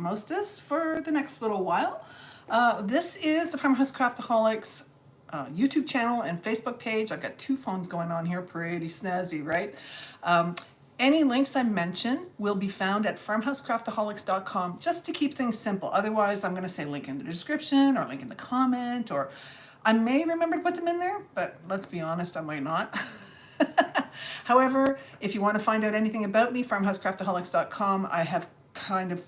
mostess for the next little while. This is the Farmhouse Craftaholics YouTube channel and Facebook page. I've got two phones going on here, pretty snazzy, right? Any links I mention will be found at farmhousecraftaholics.com, just to keep things simple. Otherwise, I'm going to say link in the description or link in the comment, or I may remember to put them in there, but let's be honest, I might not. However, if you want to find out anything about me, farmhousecraftaholics.com, I have kind of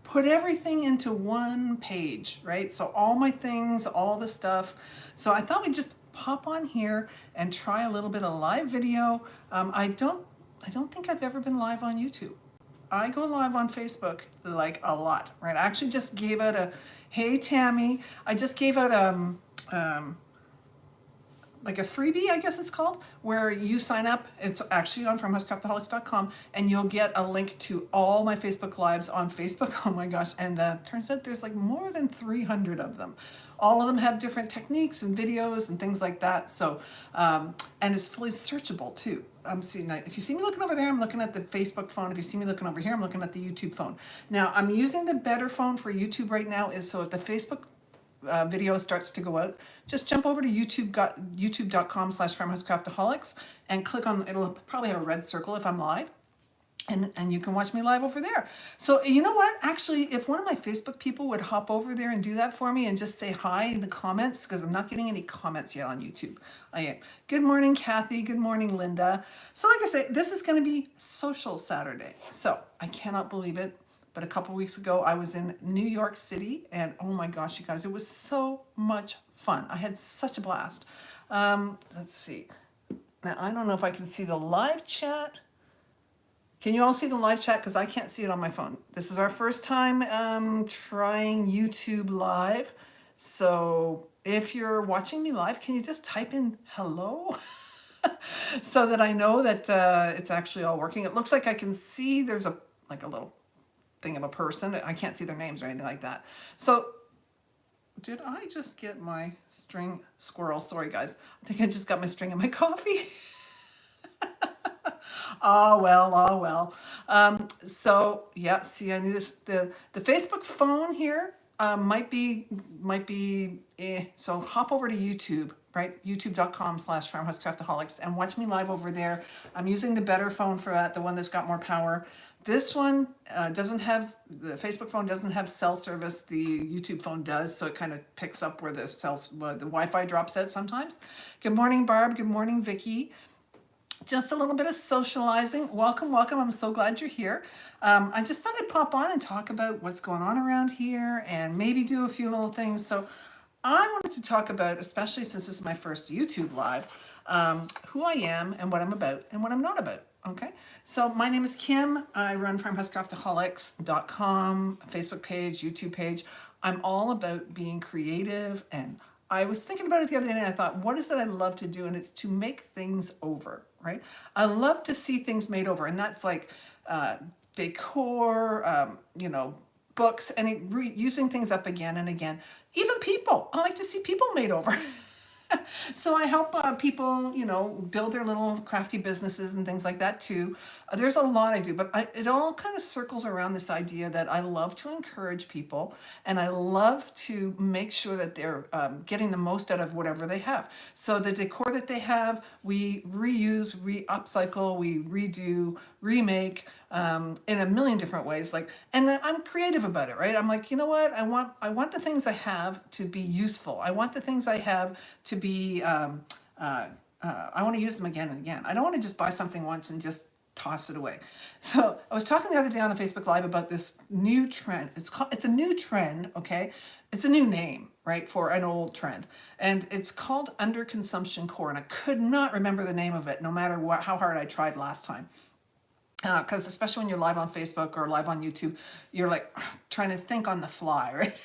put everything into one page, right? So all my things, all the stuff. So I thought we'd just pop on here and try a little bit of live video. I don't think I've ever been live on YouTube. I go live on Facebook like a lot, right? I actually just gave out a, hey Tammy, I just gave out like a freebie, I guess it's called, where you sign up. It's actually on farmhousecraftaholics.com, and you'll get a link to all my Facebook lives on Facebook. Oh my gosh, and turns out there's like more than 300 of them. All of them have different techniques and videos and things like that. So, and it's fully searchable too. I'm seeing, if you see me looking over there, I'm looking at the Facebook phone. If you see me looking over here, I'm looking at the YouTube phone. Now, I'm using the better phone for YouTube right now, is so if the Facebook video starts to go out, just jump over to youtube.com/farmhousecraftaholics and click on, it'll probably have a red circle if I'm live, and you can watch me live over there. So you know what, actually, if one of my Facebook people would hop over there and do that for me and just say hi in the comments, because I'm not getting any comments yet on YouTube. I am. Good morning, Kathy. Good morning, Linda. So like I say, this is going to be Social Saturday. So I cannot believe it, but a couple weeks ago, I was in New York City, and oh my gosh, you guys, it was so much fun. I had such a blast. Let's see. Now, I don't know if I can see the live chat. Can you all see the live chat? Because I can't see it on my phone. This is our first time trying YouTube live. So if you're watching me live, can you just type in hello? So that I know that it's actually all working. It looks like I can see there's a little thing of a person. I can't see their names or anything like that. So did I just get my string squirrel? Sorry guys, I think I just got my string in my coffee. Oh well, oh well. So yeah, see, I knew this. The Facebook phone here might be so hop over to YouTube, right? youtube.com/farmhousecraftaholics, and watch me live over there. I'm using the better phone for that, the one that's got more power. This one doesn't have, the Facebook phone doesn't have cell service. The YouTube phone does, so it kind of picks up where the Wi-Fi drops out sometimes. Good morning, Barb. Good morning, Vicky. Just a little bit of socializing. Welcome, welcome. I'm so glad you're here. I just thought I'd pop on and talk about what's going on around here and maybe do a few little things. So I wanted to talk about, especially since this is my first YouTube live, who I am and what I'm about and what I'm not about. Okay, so my name is Kim. I run farmhousecraftaholics.com, Facebook page, YouTube page. I'm all about being creative, and I was thinking about it the other day and I thought, what is it I love to do? And it's to make things over, right? I love to see things made over, and that's like decor, you know, books, and using things up again and again. Even people, I like to see people made over. So I help people, you know, build their little crafty businesses and things like that too. There's a lot I do, but it all kind of circles around this idea that I love to encourage people, and I love to make sure that they're getting the most out of whatever they have. So the decor that they have, we reuse, upcycle, we redo, remake in a million different ways. And I'm creative about it, right? I'm like, you know what? I want the things I have to be useful. I want the things I have to be, I want to use them again and again. I don't want to just buy something once and just toss it away. So I was talking the other day on a Facebook Live about this new trend. It's a new trend, okay? It's a new name, right, for an old trend. And it's called underconsumption core. And I could not remember the name of it, no matter how hard I tried last time. Because especially when you're live on Facebook or live on YouTube, you're like trying to think on the fly, right?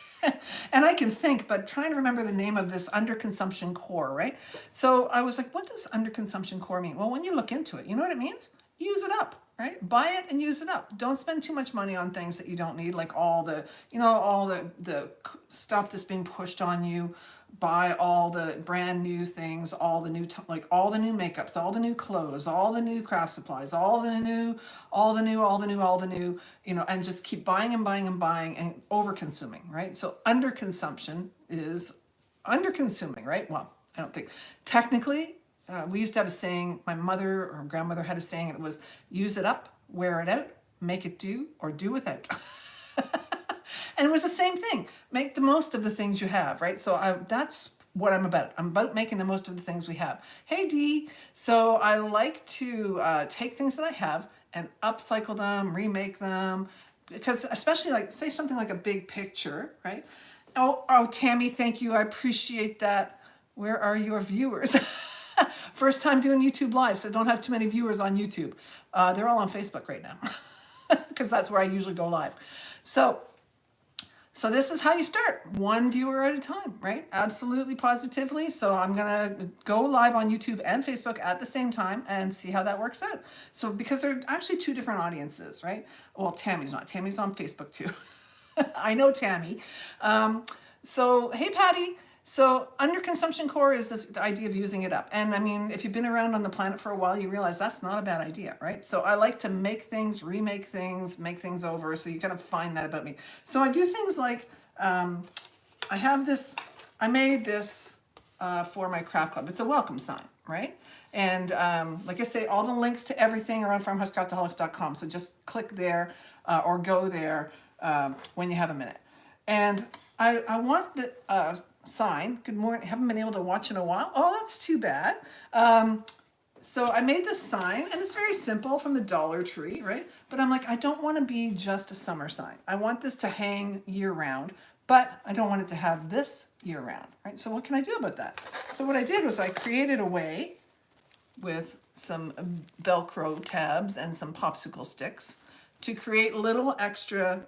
And I can think, but trying to remember the name of this underconsumption core, right? So I was like, what does underconsumption core mean? Well, when you look into it, you know what it means? Use it up, right? Buy it and use it up. Don't spend too much money on things that you don't need, like all the, you know, all the stuff that's being pushed on you buy all the brand new things, all the new, like all the new makeups, all the new clothes, all the new craft supplies, all the new, you know, and just keep buying and buying and buying and over consuming, right? So under consumption is under consuming, right? Well, I don't think technically, we used to have a saying, my mother or grandmother had a saying, and it was use it up, wear it out, make it do, or do without. And it was the same thing. Make the most of the things you have, right? So that's what I'm about. I'm about making the most of the things we have. Hey, Dee. So I like to take things that I have and upcycle them, remake them, because especially like, say something like a big picture, right? Oh, Tammy, thank you. I appreciate that. Where are your viewers? First time doing YouTube Live, so don't have too many viewers on YouTube. They're all on Facebook right now, because that's where I usually go live. So this is how you start, one viewer at a time, right? Absolutely, positively. So I'm gonna go live on YouTube and Facebook at the same time and see how that works out. So because they're actually two different audiences, right? Well, Tammy's not. Tammy's on Facebook too. I know Tammy. So hey, Patty. So under consumption core is this the idea of using it up. And I mean, if you've been around on the planet for a while, you realize that's not a bad idea, right? So I like to make things, remake things, make things over. So you kind of find that about me. So I do things like, I made this for my craft club. It's a welcome sign, right? And like I say, all the links to everything are on farmhousecraftaholics.com. So just click there or go there when you have a minute. And I want the sign, good morning, haven't been able to watch in a while. Oh, that's too bad. So I made this sign, and it's very simple from the Dollar Tree, right? But I'm like, I don't want to be just a summer sign. I want this to hang year round, but I don't want it to have this year round, right? So what can I do about that? So what I did was I created a way with some Velcro tabs and some popsicle sticks to create little extra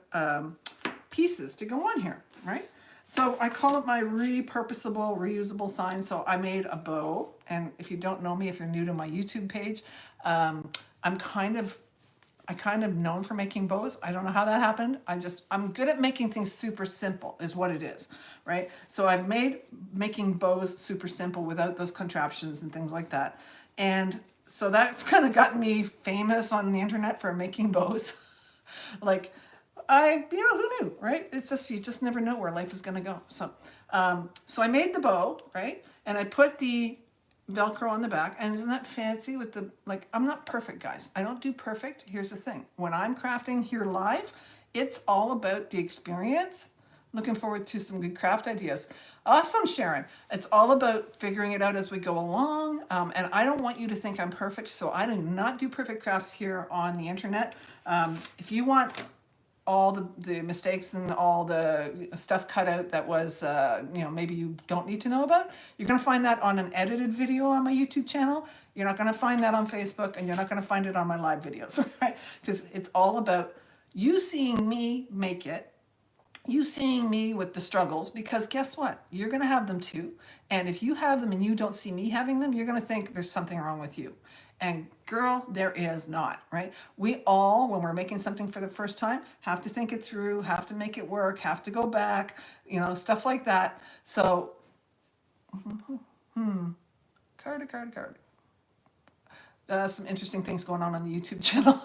pieces to go on here, right? So I call it my repurposable, reusable sign. So I made a bow. And if you don't know me, if you're new to my YouTube page, I'm kind of known for making bows. I don't know how that happened. I'm good at making things super simple is what it is, right? So I've made making bows super simple without those contraptions and things like that. And so that's kind of gotten me famous on the internet for making bows. Like, who knew, right? It's just, you just never know where life is going to go. So I made the bow, right? And I put the Velcro on the back, and isn't that fancy with the, like, I'm not perfect, guys. I don't do perfect. Here's the thing. When I'm crafting here live, it's all about the experience. Looking forward to some good craft ideas. Awesome, Sharon. It's all about figuring it out as we go along. And I don't want you to think I'm perfect, so I do not do perfect crafts here on the internet. If you want all the mistakes and all the stuff cut out that was, maybe you don't need to know about, you're going to find that on an edited video on my YouTube channel. You're not going to find that on Facebook, and you're not going to find it on my live videos, right? Because it's all about you seeing me make it, you seeing me with the struggles, because guess what? You're going to have them too. And if you have them and you don't see me having them, you're going to think there's something wrong with you. And girl, there is not, right? We all, when we're making something for the first time, have to think it through, have to make it work, have to go back, stuff like that. So, card. Some interesting things going on the YouTube channel.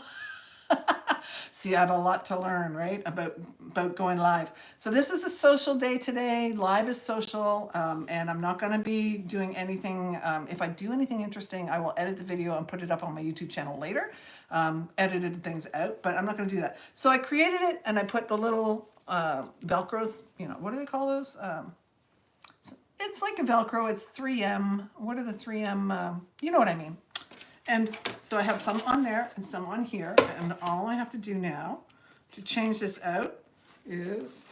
See, I have a lot to learn, right, about going live. So this is a social day today. Live is social, and I'm not going to be doing anything. If I do anything interesting, I will edit the video and put it up on my YouTube channel later. Edited things out, but I'm not going to do that. So I created it, and I put the little Velcros, what do they call those? It's like a Velcro. It's 3M. What are the 3M? You know what I mean. And so I have some on there and some on here. And all I have to do now to change this out is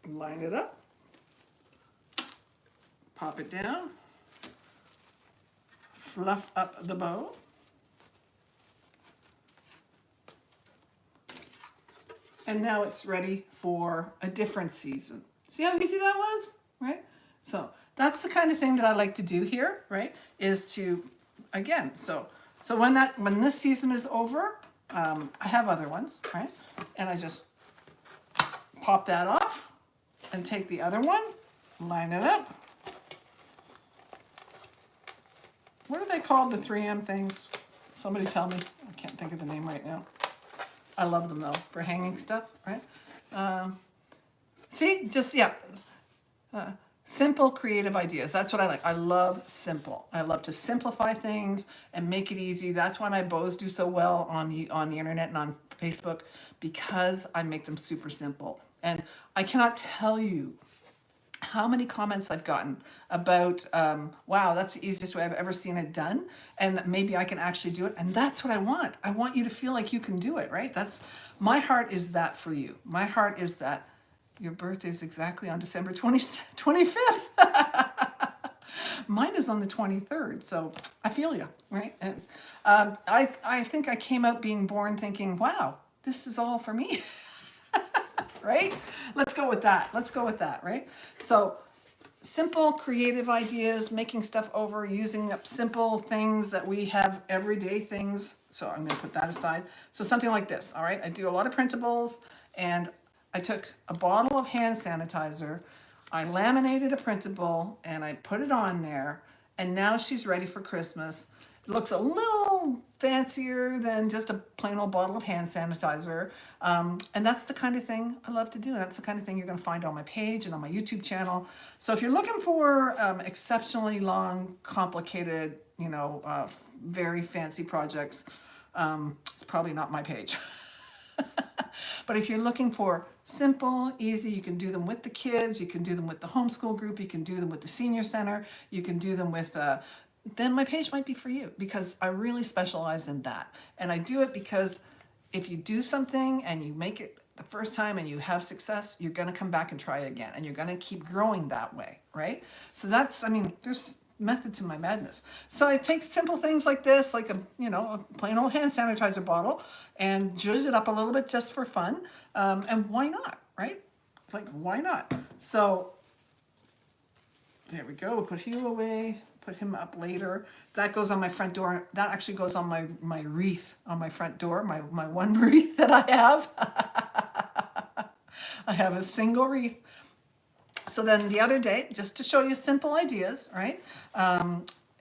line it up, pop it down, fluff up the bow, and now it's ready for a different season. See how easy that was, right? So that's the kind of thing that I like to do here, right? Is to, again, so when this season is over, I have other ones, right? And I just pop that off and take the other one, line it up, what are they called, the 3M things? Somebody tell me. I can't think of the name right now. I love them though, for hanging stuff, right? See, just, yeah. Simple creative ideas. That's what I like. I love simple. I love to simplify things and make it easy. That's why my bows do so well on the internet and on Facebook, because I make them super simple. And I cannot tell you how many comments I've gotten about, wow, that's the easiest way I've ever seen it done, and maybe I can actually do it. And that's what I want. I want you to feel like you can do it, right? That's, my heart is that for you. My heart is that your birthday is exactly on December 25th. Mine is on the 23rd, so I feel you, right? And I think I came out being born thinking, wow, this is all for me. Right? Let's go with that. Let's go with that, right? So simple creative ideas, making stuff over, using up simple things that we have, everyday things. So I'm going to put that aside. So something like this, all right? I do a lot of printables, and I took a bottle of hand sanitizer, I laminated a printable, and I put it on there, and now she's ready for Christmas. It looks a little fancier than just a plain old bottle of hand sanitizer. And that's the kind of thing I love to do. That's the kind of thing you're going to find on my page and on my YouTube channel. So if you're looking for exceptionally long, complicated, very fancy projects, it's probably not my page. But if you're looking for simple, easy, you can do them with the kids, you can do them with the homeschool group, you can do them with the senior center, you can do them with, then my page might be for you, because I really specialize in that. And I do it because if you do something and you make it the first time and you have success, you're going to come back and try again, and you're going to keep growing that way, right? So that's, I mean, there's method to my madness. So I take simple things like this, like a plain old hand sanitizer bottle, and zhuzh it up a little bit just for fun. And why not, right? Like, why not? So there we go. We'll put you away, put him up later. That goes on my front door. That actually goes on my wreath on my front door, my one wreath that I have. I have a single wreath. So then the other day, just to show you simple ideas, right?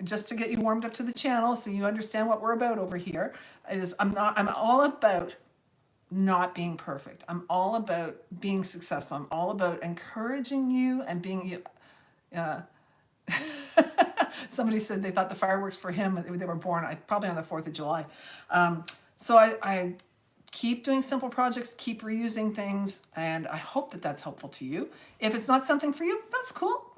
Just to get you warmed up to the channel so you understand what we're about over here, is I'm all about not being perfect. I'm all about being successful. I'm all about encouraging you and being, somebody said they thought the fireworks for him, they were born probably on the 4th of July. So I keep doing simple projects, keep reusing things, and I hope that that's helpful to you. If it's not something for you, that's cool.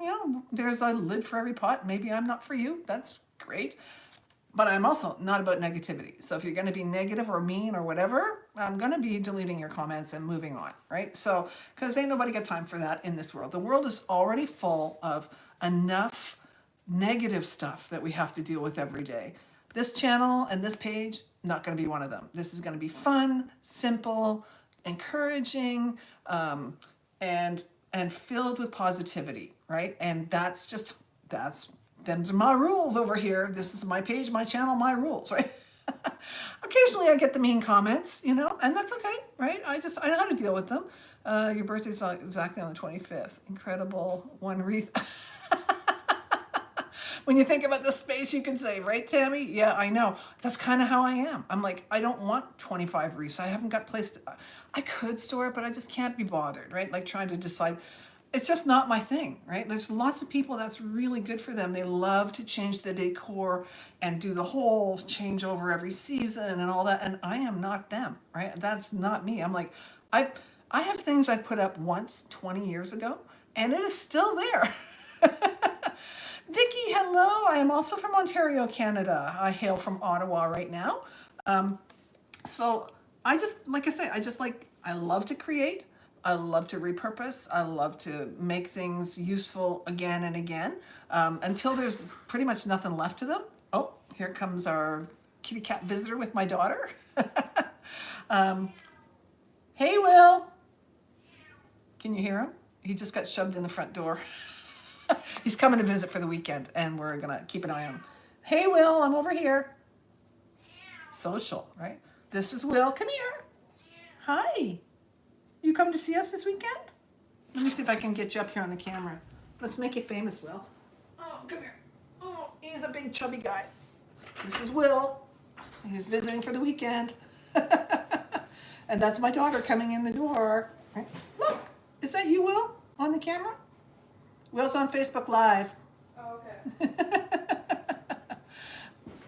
There's a lid for every pot. Maybe I'm not for you. That's great. But I'm also not about negativity. So if you're going to be negative or mean or whatever, I'm going to be deleting your comments and moving on, right? So, because ain't nobody got time for that in this world. The world is already full of enough negative stuff that we have to deal with every day. This channel and this page, not going to be one of them. This is going to be fun, simple, encouraging, and filled with positivity, right? And that's them's my rules over here. This is my page, my channel, my rules, right? Occasionally I get the mean comments, and that's okay, right? I know how to deal with them. Your birthday's exactly on the 25th. Incredible, one wreath. When you think about the space you can save, right, Tammy? Yeah, I know. That's kind of how I am. I'm like, I don't want 25 wreaths. I haven't got place to, I could store it, but I just can't be bothered, right? Like trying to decide. It's just not my thing, right? There's lots of people that's really good for them. They love to change the decor and do the whole changeover every season and all that. And I am not them, right? That's not me. I'm like, I have things I put up once 20 years ago, and it is still there. Vicky, hello. I am also from Ontario, Canada. I hail from Ottawa right now. So I just, like I say, I love to create. I love to repurpose. I love to make things useful again and again, until there's pretty much nothing left to them. Oh, here comes our kitty cat visitor with my daughter. Hey, Will. Can you hear him? He just got shoved in the front door. He's coming to visit for the weekend, and we're going to keep an eye on him. Hey, Will, I'm over here. Social, right? This is Will. Come here. Hi. You come to see us this weekend? Let me see if I can get you up here on the camera. Let's make you famous, Will. Oh, come here. Oh, he's a big chubby guy. This is Will. He's visiting for the weekend. And that's my daughter coming in the door. Right? Look, is that you, Will, on the camera? Will's on Facebook Live. Oh, okay.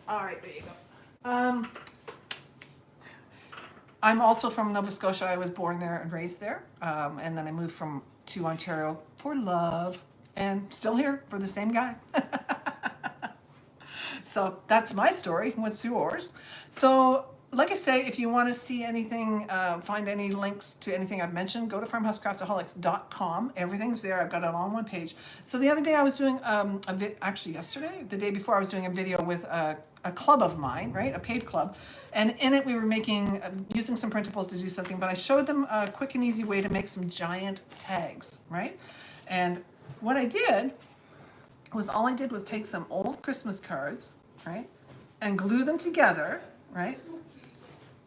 All right, there you go. I'm also from Nova Scotia. I was born there and raised there. And then I moved to Ontario for love and still here for the same guy. So that's my story. What's yours? So like I say, if you want to see anything, find any links to anything I've mentioned, go to farmhousecraftaholics.com. Everything's there. I've got it all on one page. So the other day I was doing actually yesterday, the day before, I was doing a video with a club of mine, right? A paid club. And in it we were making, using some printables to do something, but I showed them a quick and easy way to make some giant tags, right? And what I did was take some old Christmas cards, right? And glue them together, right?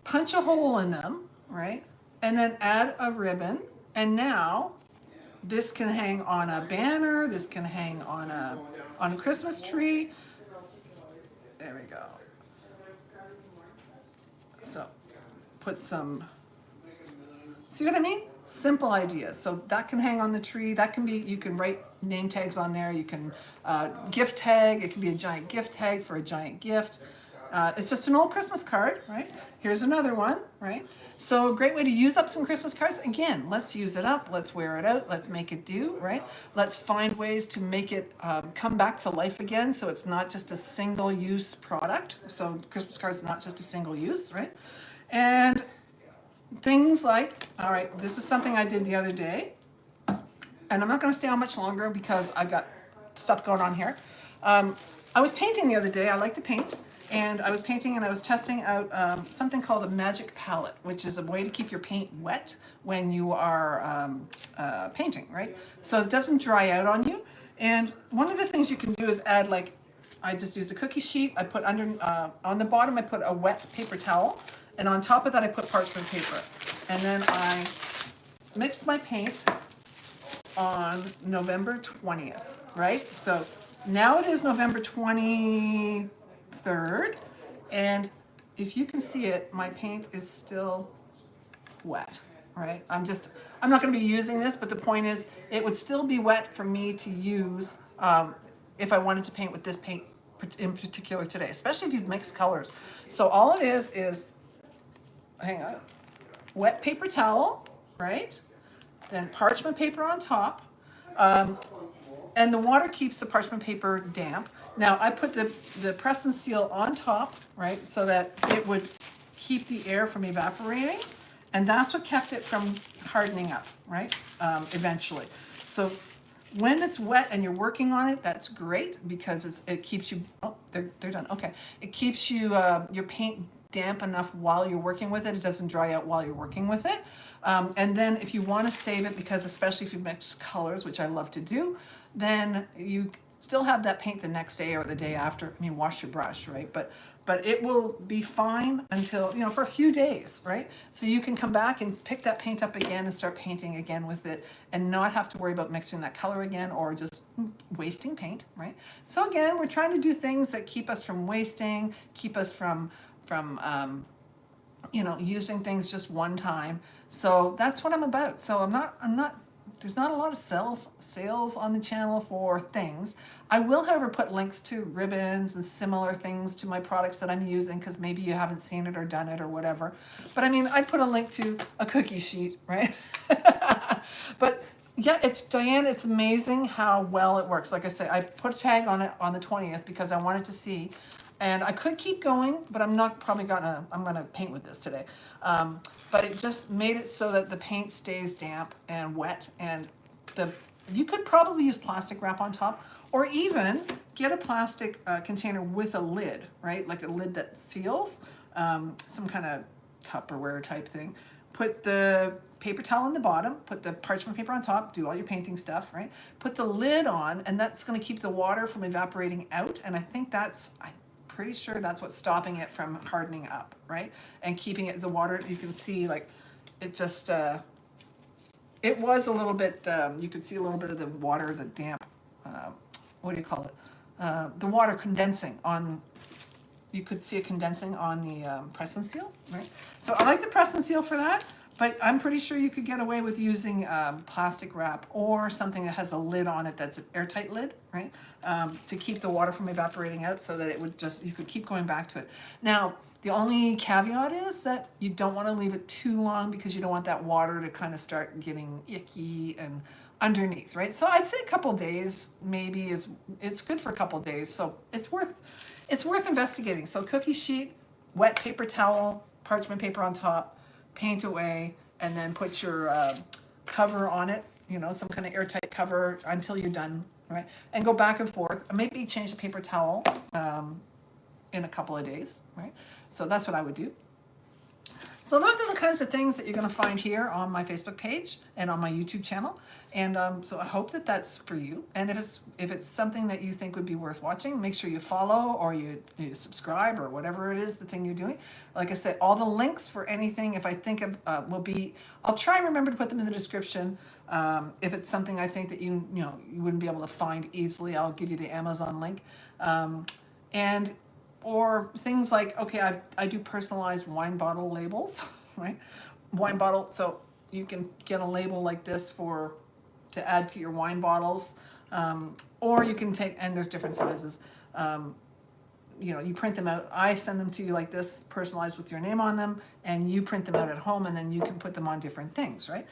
Punch a hole in them, right? And then add a ribbon. And now this can hang on a banner. This can hang on a Christmas tree. There we go. So put some, see what I mean? Simple ideas. So that can hang on the tree. That can be, you can write name tags on there. You can gift tag. It can be a giant gift tag for a giant gift. It's just an old Christmas card, right? Here's another one, right? So great way to use up some Christmas cards. Again, let's use it up. Let's wear it out. Let's make it do, right? Let's find ways to make it come back to life again, so it's not just a single-use product. So Christmas cards not just a single use, right? And things like, all right, this is something I did the other day, and I'm not going to stay on much longer because I've got stuff going on here. I was painting the other day. I like to paint. And I was painting and I was testing out something called a magic palette, which is a way to keep your paint wet when you are painting, right? So it doesn't dry out on you. And one of the things you can do is add, like, I just used a cookie sheet. I put under, on the bottom, I put a wet paper towel. And on top of that, I put parchment paper. And then I mixed my paint on November 20th, right? So now it is November 23rd, and if you can see it, my paint is still wet, right? I'm not going to be using this, but the point is it would still be wet for me to use if I wanted to paint with this paint in particular today, especially if you've mixed colors. So all it is, hang on, wet paper towel, right? Then parchment paper on top, and the water keeps the parchment paper damp. Now I put the press and seal on top, right, so that it would keep the air from evaporating, and that's what kept it from hardening up, right, eventually. So when it's wet and you're working on it, that's great because it keeps you, oh, they're done, okay. It keeps you, your paint damp enough while you're working with it. It doesn't dry out while you're working with it. And then if you want to save it, because especially if you mix colors, which I love to do, then you still have that paint the next day or the day after. I mean, wash your brush, right? But it will be fine until, for a few days, right? So you can come back and pick that paint up again and start painting again with it and not have to worry about mixing that color again or just wasting paint, right? So again, we're trying to do things that keep us from wasting, keep us from using things just one time. So that's what I'm about. So I'm not, there's not a lot of sales on the channel for things. I will, however, put links to ribbons and similar things to my products that I'm using because maybe you haven't seen it or done it or whatever. But I mean, I put a link to a cookie sheet, right? But yeah, Diane, it's amazing how well it works. Like I said, I put a tag on it on the 20th because I wanted to see. And I could keep going, but I'm gonna paint with this today. But it just made it so that the paint stays damp and wet, and you could probably use plastic wrap on top, or even get a plastic container with a lid, right? Like a lid that seals, some kind of Tupperware type thing. Put the paper towel on the bottom, put the parchment paper on top, do all your painting stuff, right? Put the lid on, and that's gonna keep the water from evaporating out, and I think pretty sure that's what's stopping it from hardening up, right? And keeping it, the water, you can see, like, it just, it was a little bit, you could see a little bit of the water, the damp, what do you call it? The water condensing on you could see it condensing on the press and seal, right? So I like the press and seal for that, but I'm pretty sure you could get away with using plastic wrap or something that has a lid on it that's an airtight lid, right? To keep the water from evaporating out so that it would just, you could keep going back to it. Now, the only caveat is that you don't want to leave it too long because you don't want that water to kind of start getting icky and underneath, right? So I'd say a couple days maybe it's good for a couple days. So it's worth investigating. So cookie sheet, wet paper towel, parchment paper on top, paint away, and then put your cover on it, you know, some kind of airtight cover until you're done, right? And go back and forth. Maybe change the paper towel in a couple of days, right? So that's what I would do. So those are the kinds of things that you're going to find here on my Facebook page and on my YouTube channel. And so I hope that that's for you. And if it's something that you think would be worth watching, make sure you follow or you subscribe or whatever it is, the thing you're doing. Like I said, all the links for anything, if I think of, I'll try and remember to put them in the description. If it's something I think that you wouldn't be able to find easily, I'll give you the Amazon link. Or things like, okay, I do personalized wine bottle labels, right? Wine bottle, so you can get a label like this to add to your wine bottles, or you can take, and there's different sizes, you print them out. I send them to you like this, personalized with your name on them, and you print them out at home, and then you can put them on different things, right?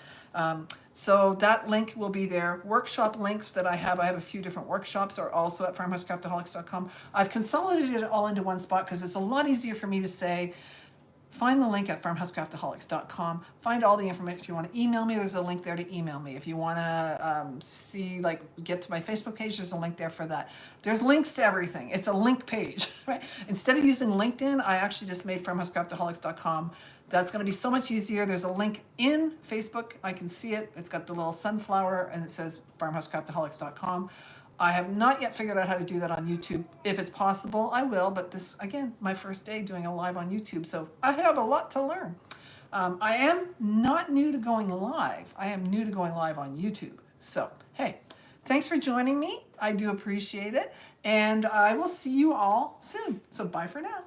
So that link will be there. Workshop links that I have a few different workshops, are also at farmhousecraftaholics.com. I've consolidated it all into one spot because it's a lot easier for me to say, find the link at farmhousecraftaholics.com. Find all the information. If you want to email me, there's a link there to email me. If you want to get to my Facebook page, there's a link there for that. There's links to everything. It's a link page, right? Instead of using LinkedIn, I actually just made farmhousecraftaholics.com. That's going to be so much easier. There's a link in Facebook. I can see it. It's got the little sunflower and it says farmhousecraftaholics.com. I have not yet figured out how to do that on YouTube. If it's possible, I will. But this, again, my first day doing a live on YouTube. So I have a lot to learn. I am not new to going live. I am new to going live on YouTube. So, hey, thanks for joining me. I do appreciate it. And I will see you all soon. So bye for now.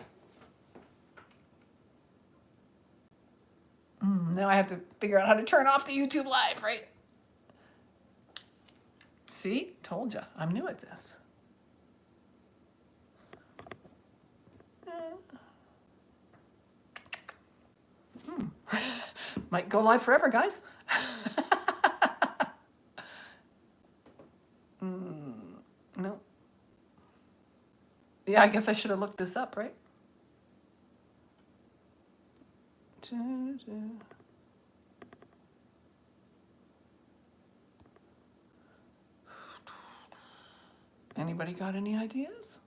Now I have to figure out how to turn off the YouTube live, right? See? Told ya. I'm new at this. Might go live forever, guys. No. Yeah, I guess I should have looked this up, right? Anybody got any ideas?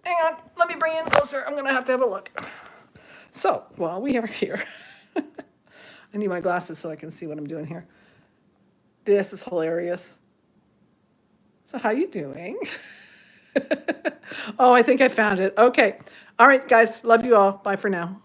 Hang on, let me bring you in closer. I'm gonna have to have a look. So, while we are here, I need my glasses so I can see what I'm doing here. This is hilarious. So how you doing? Oh, I think I found it. Okay. All right, guys. Love you all. Bye for now.